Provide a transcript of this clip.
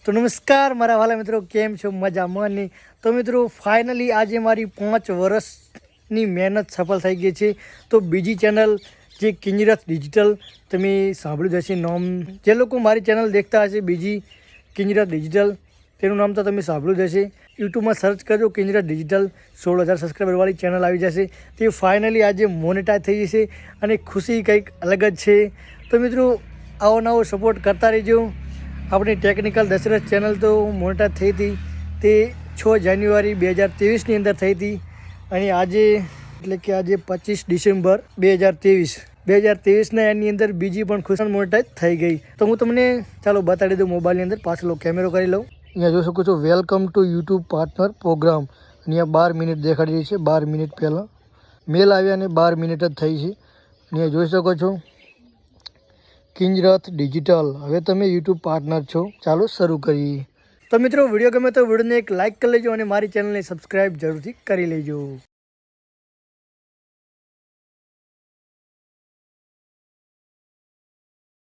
તો નમસ્કાર મારા વાલા મિત્રો, કેમ છો? મજામાં ને? તો મિત્રો ફાઇનલી આજે મારી 5 વર્ષની મહેનત સફળ થઈ ગઈ છે. તો બીજી ચેનલ જે કિંજરત ડિજિટલ, તમે સાંભળ્યું હશે નામ. જે લોકો મારી ચેનલ દેખતા હશે બીજી કિંજરત ડિજિટલ, તેનું નામ તો તમે સાંભળ્યું જ હશે. યુટ્યુબમાં સર્ચ કરજો કિંજરત ડિજિટલ, 16,000 સબસ્ક્રાઈબરવાળી ચેનલ આવી જશે. તે ફાઇનલી આજે મોનેટાઈઝ થઈ જશે અને ખુશી કંઈક અલગ જ છે. તો મિત્રો આવો નવો સપોર્ટ કરતા રહેજો. આપણી ટેકનિકલ દશરથ ચેનલ તો મોનેટાઈઝ થઈ હતી તે 6 જાન્યુઆરી 2023ની અંદર થઈ હતી અને આજે એટલે કે આજે 25 ડિસેમ્બર 2023ના એની અંદર બીજી પણ ખુશી મોનેટાઈઝ થઈ ગઈ. તો હું તમને ચાલો બતાડી દઉં મોબાઈલની અંદર. પાછળ કેમેરો કરી લઉં. અહીંયા જોઈ શકો છો welcome to YouTube partner programme. અહીંયા 12 મિનિટ દેખાડી રહી છે. 12 મિનિટ પહેલાં મેલ આવ્યા અને 12 મિનિટ જ થઈ છે. અહીંયા જોઈ શકો છો કિંજરત ડિજિટલ. હવે તમે યુટ્યુબ પાર્ટનર છો. ચાલો શરૂ કરીએ. તો મિત્રો વિડીયો ગમે તો વિડીયોને એક લાઇક કરી લેજો અને મારી ચેનલને સબસ્ક્રાઈબ જરૂરથી કરી લેજો.